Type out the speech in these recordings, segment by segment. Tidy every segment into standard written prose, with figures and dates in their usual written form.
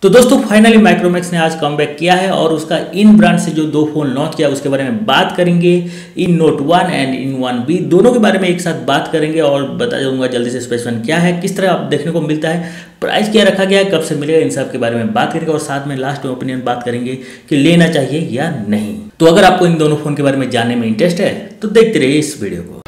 तो दोस्तों finally Micromax ने आज कमबैक किया है और उसका इन ब्रांड से जो दो फोन लॉन्च किया उसके बारे में बात करेंगे। In note 1 and in 1B दोनों के बारे में एक साथ बात करेंगे और बता दूंगा जल्दी से स्पेसिफिकेशन क्या है, किस तरह आप देखने को मिलता है, प्राइस क्या रखा गया है, कब से मिलेगा, इन सब के बारे में बात करेंगे और साथ में लास्ट में ओपिनियन बात करेंगे कि लेना चाहिए या नहीं। तो अगर आपको इन दोनों फोन के बारे में जानने में इंटरेस्ट है तो देखते रहिए इस वीडियो को।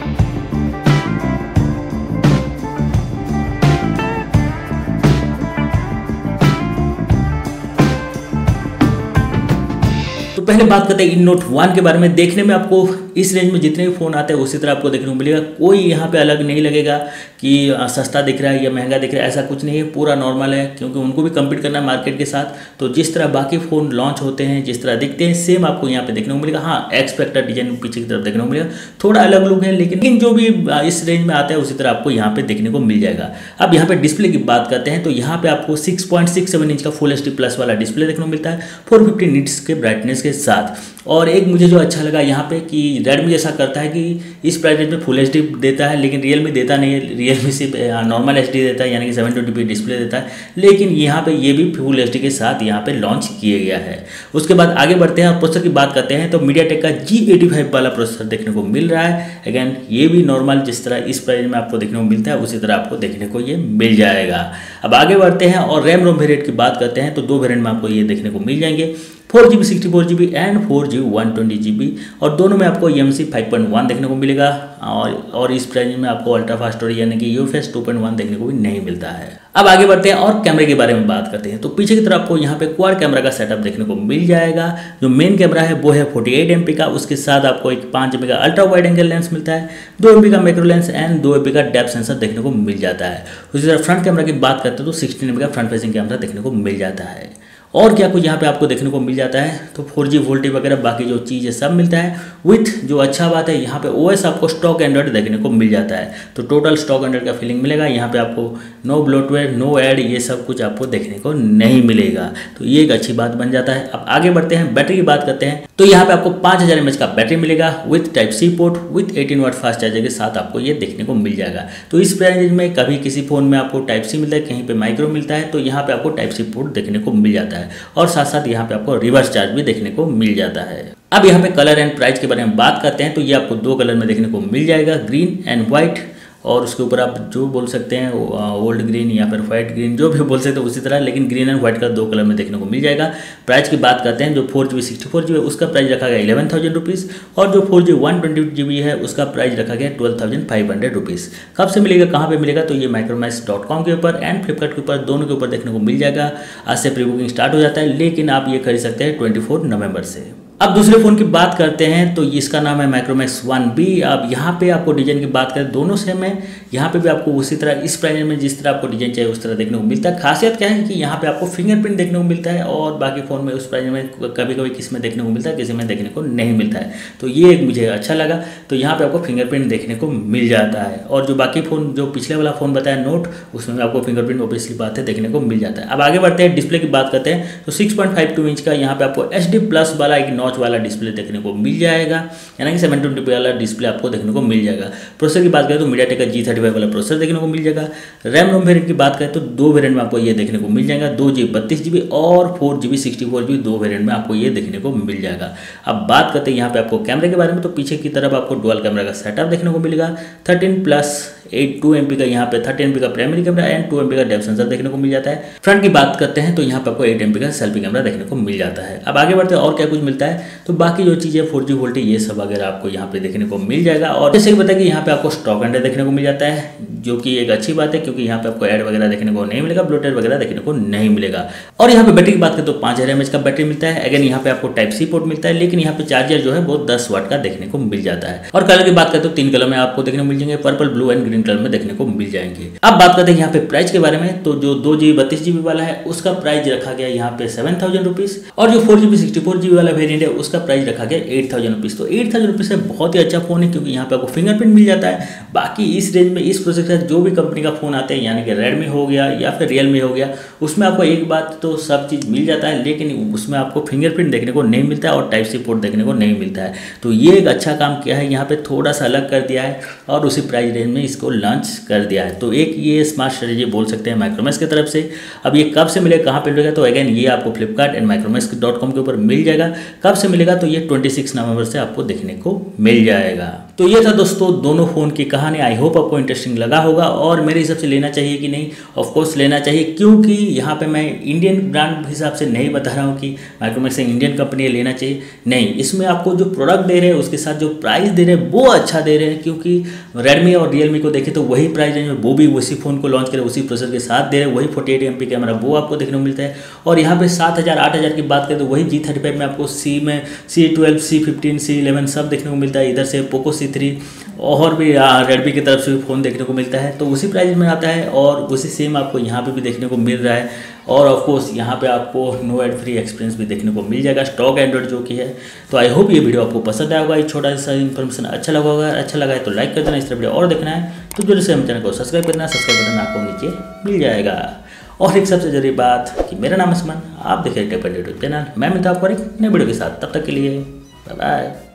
तो पहले बात करते हैं इन नोट 1 के बारे में। देखने में आपको इस रेंज में जितने भी फ़ोन आते हैं उसी तरह आपको देखने को मिलेगा। कोई यहाँ पे अलग नहीं लगेगा कि सस्ता दिख रहा है या महंगा दिख रहा है, ऐसा कुछ नहीं है, पूरा नॉर्मल है क्योंकि उनको भी कम्पीट करना है मार्केट के साथ। तो जिस तरह बाकी फ़ोन लॉन्च होते हैं, जिस तरह दिखते हैं, सेम आपको यहाँ पे देखने को मिलेगा। हाँ, एक्सपेक्टेड डिजाइन पीछे की तरफ देखने को मिलेगा, थोड़ा अलग लुक है, लेकिन जो भी इस रेंज में आता है उसी तरह आपको यहाँ पे देखने को मिल जाएगा। अब यहाँ पे डिस्प्ले की बात करते हैं तो यहाँ पे आपको 6.67 इंच का फुल HD प्लस वाला डिस्प्ले देखने को मिलता है 450 निट्स के ब्राइटनेस के साथ। और एक मुझे जो अच्छा लगा यहाँ पे कि रेडमी जैसा करता है कि इस प्राइस रेंज में फुल HD देता है, लेकिन रियलमी देता नहीं है। रियलमी सिर्फ नॉर्मल HD देता है, यानी कि 720p डिस्प्ले देता है, लेकिन यहाँ पे ये भी फुल HD के साथ यहाँ पे लॉन्च किया गया है। उसके बाद आगे बढ़ते हैं और प्रोसेसर की बात करते हैं तो मीडियाटेक का G85 वाला प्रोसेसर देखने को मिल रहा है। अगेन ये भी नॉर्मल जिस तरह इस प्राइस में आपको देखने को मिलता है उसी तरह आपको देखने को ये मिल जाएगा। अब आगे बढ़ते हैं और रैम रोम वेरिएंट की बात करते हैं तो दो वेरिएंट में आपको ये देखने को मिल जाएंगे, 4GB 64GB and 4GB 120GB, और दोनों में आपको EMC 5.1 देखने को मिलेगा। और इस प्राइस में आपको अल्ट्रा फास्ट स्टोरेज यानी कि UFS 2.1 देखने को भी नहीं मिलता है। अब आगे बढ़ते हैं और कैमरे के बारे में बात करते हैं तो पीछे की तरफ आपको यहाँ पे क्वाड कैमरा का सेटअप देखने को मिल जाएगा। जो मेन कैमरा है वो है 48 MP का, उसके साथ आपको एक 5 MP का अल्ट्रा वाइड एंगल लेंस मिलता है, 2 MP का मैक्रो लेंस एंड 2 MP का डेप्थ सेंसर देखने को मिल जाता है। उसी तरह फ्रंट कैमरा की बात करते हैं तो 16 MP का फ्रंट फेसिंग कैमरा देखने को मिल जाता है। और क्या कुछ यहाँ पे आपको देखने को मिल जाता है तो 4G वोल्टेज वगैरह बाकी जो चीज़ है सब मिलता है। विथ जो अच्छा बात है यहाँ पे OS आपको स्टॉक एंड्रॉइड देखने को मिल जाता है, तो टोटल स्टॉक एंड्रॉइड का फीलिंग मिलेगा। यहाँ पे आपको नो ब्लोटवेयर, नो ऐड, ये सब कुछ आपको देखने को नहीं मिलेगा, तो ये एक अच्छी बात बन जाता है। अब आगे बढ़ते हैं, बैटरी की बात करते हैं तो यहाँ पे आपको 5000 mAh का बैटरी मिलेगा with Type-C port with 18 watt fast charger के साथ आपको ये देखने को मिल जाएगा। तो इस प्राइस में कभी किसी फोन में आपको Type-C मिलता है, कहीं पे माइक्रो मिलता है, तो यहाँ पे आपको Type-C पोर्ट देखने को मिल जाता है और साथ साथ यहाँ पे आपको रिवर्स चार्ज भी देखने को मिल जाता है। अब यहाँ पे कलर एंड प्राइस के बारे में बात करते हैं तो ये आपको दो कलर में देखने को मिल जाएगा, ग्रीन एंड व्हाइट, और उसके ऊपर आप जो बोल सकते हैं ओल्ड ग्रीन या फिर व्हाइट ग्रीन, जो भी बोल सकते हैं उसी तरह, लेकिन ग्रीन एंड व्हाइट का दो कलर में देखने को मिल जाएगा। प्राइस की बात करते हैं जो 4GB 64GB है उसका प्राइस रखा गया 11,000 रुपीज़, और जो 4G 120GB है उसका प्राइस रखा गया 12,500 रुपीज़। कब से मिलेगा, कहाँ पे मिलेगा, तो ये माइक्रोमैक्स.com के ऊपर एंड फ्लिपकार्ट के ऊपर, दोनों के ऊपर देखने को मिल जाएगा। आज से प्री बुकिंग स्टार्ट हो जाता है, लेकिन आप ये खरीद सकते हैं 24 नवंबर से। अब दूसरे फ़ोन की बात करते हैं तो इसका नाम है Micromax 1B। अब यहाँ पे आपको डिजाइन की बात करें दोनों सेम है, यहाँ पे भी आपको उसी तरह इस प्राइस में जिस तरह आपको डिजाइन चाहिए उस तरह देखने को मिलता है। खासियत क्या है कि यहाँ पे आपको फिंगरप्रिंट देखने को मिलता है और बाकी फ़ोन में उस प्राइस में कभी कभी किसी में देखने को मिलता है, किसी में देखने को नहीं मिलता है, तो ये एक मुझे अच्छा लगा। तो यहाँ पर आपको फिंगरप्रिंट देखने को मिल जाता है, और जो बाकी फ़ोन जो पिछले वाला फ़ोन बताया नोट, उसमें भी आपको फिंगरप्रिंट ऑब्वियसली बात है देखने को मिल जाता है। अब आगे बढ़ते हैं, डिस्प्ले की बात करते हैं तो 6.52 इंच का यहाँ पे आपको HD प्लस वाला एक नॉच वाला डिस्प्ले देखने को मिल जाएगा, यानी कि 720p वाला डिस्प्ले आपको देखने को मिल जाएगा। प्रोसेसर की बात करें तो मीडियाटेक का G35 वाला प्रोसेसर देखने को मिल जाएगा। रैम रोम वेरिएंट की बात करें तो दो वेरिएंट में आपको ये देखने को मिल जाएगा, 2GB 32GB और 4GB 64GB, दो वेरिएंट में आपको ये देखने को मिल जाएगा। अब बात करते हैं यहाँ पे आपको कैमरे के बारे में तो पीछे की तरफ आपको डुअल कैमरा का सेटअप देखने को मिलेगा, 2 MP का यहाँ पे 30 MP का प्राइमरी कैमरा एंड 2 MP का डेप्थ सेंसर देखने को मिल जाता है। फ्रंट की बात करते हैं तो यहाँ पे आपको 8 MP का सेल्फी कैमरा देखने को मिल जाता है। अब आगे बढ़ते हैं और क्या कुछ मिलता है तो बाकी जो चीज़ें 4G वोल्टेज ये सब वगैरह आपको यहाँ पे देखने को मिल जाएगा। और जैसे कि बताया कि यहाँ पे आपको स्टॉक एंड्रॉइड देखने को मिल जाता है, जो कि एक अच्छी बात है क्योंकि यहाँ पे आपको ऐड वगैरह देखने को नहीं मिलेगा, ब्लूटूथ वगैरह देखने को नहीं मिलेगा। और यहाँ पे बैटरी की बात करें तो 5000 mAh का बैटरी मिलता है। अगेन यहाँ पे आपको Type-C पोर्ट मिलता है, लेकिन यहाँ पे चार्जर जो है वो 10 वाट का देखने को मिल जाता है। और कलर की बात करें तो 3 कलर में आपको देखने को मिल जाएंगे, purple, blue and green colour में देखने को मिल जाएंगे। अब बात करते हैं यहाँ पे प्राइस के बारे में तो जो 2GB 32GB वाला है उसका प्राइस रखा गया यहाँ पे 7,000 रुपीज़, और जो 4GB 64GB वाला वेरिएंट है उसका प्राइस रखा गया 8,000 रुपीज़। तो 8,000 रुपीज़ से बहुत ही अच्छा फोन है क्योंकि यहाँ पे आपको फिंगरप्रिंट मिल जाता है। बाकी इस रेंज में इस प्रोसेसर जो भी कंपनी का फोन आते हैं, यानी कि रेडमी हो गया या फिर रियलमी हो गया, उसमें आपको एक बात तो सब चीज़ मिल जाता है, लेकिन उसमें आपको फिंगरप्रिंट देखने को नहीं मिलता है और Type-C पोर्ट देखने को नहीं मिलता है। तो ये एक अच्छा काम किया है, यहाँ पे थोड़ा सा अलग कर दिया है और उसी प्राइस रेंज में इसको इसको लॉन्च कर दिया है। तो एक ये स्मार्ट स्ट्रेटेजी बोल सकते हैं माइक्रोमैक्स की तरफ से। अब ये कब से मिलेगा, कहाँ पे मिलेगा, तो अगेन ये आपको फ्लिपकार्ट एंड micromax.com के ऊपर मिल जाएगा। कब से मिलेगा, तो ये 26 नवंबर से आपको देखने को मिल जाएगा। तो ये था दोस्तों दोनों फ़ोन की कहानी। आई होप आपको इंटरेस्टिंग लगा होगा और मेरे हिसाब से लेना चाहिए कि नहीं, ऑफ कोर्स लेना चाहिए, क्योंकि यहाँ पे मैं इंडियन ब्रांड हिसाब से नहीं बता रहा हूँ कि माइक्रोमैक्स एक इंडियन कंपनी है, लेना चाहिए नहीं। इसमें आपको जो प्रोडक्ट दे रहे हैं उसके साथ जो प्राइस दे रहे हैं वो अच्छा दे रहे हैं, क्योंकि रेडमी और रियलमी को देखें तो वही प्राइस रेंज में वो भी उसी फ़ोन को लॉन्च करे उसी प्रोसेसर के साथ दे रहे हैं, वही 48 MP कैमरा वो आपको देखने को मिलता है। और यहाँ पे 7000 8000 की बात करें तो वही G35 में आपको C12 C15 C11 सब देखने को मिलता है। इधर से पोको C3 और भी रेडमी की तरफ से भी फ़ोन देखने को मिलता है, तो उसी प्राइस में आता है और उसी सेम आपको यहाँ पे भी देखने को मिल रहा है। और ऑफ कोर्स यहाँ पे आपको नो एड फ्री एक्सपीरियंस भी देखने को मिल जाएगा, स्टॉक एंड्रॉइड जो कि है। तो आई होप ये वीडियो आपको पसंद आया होगा, ये छोटा सा इन्फॉर्मेशन अच्छा लगा होगा। अच्छा लगा है तो लाइक कर देना, इस तरह वीडियो और देखना है तो जरूर से हम चैनल को सब्सक्राइब करना, सब्सक्राइब बटन आपको नीचे मिल जाएगा। और एक सबसे जरूरी बात कि मेरा नाम है सुमन, आप देख रहे हैं टेक यूट्यूब चैनल। मैं मिलता हूं आपको एक नए वीडियो के साथ, तब तक के लिए बाय बाय।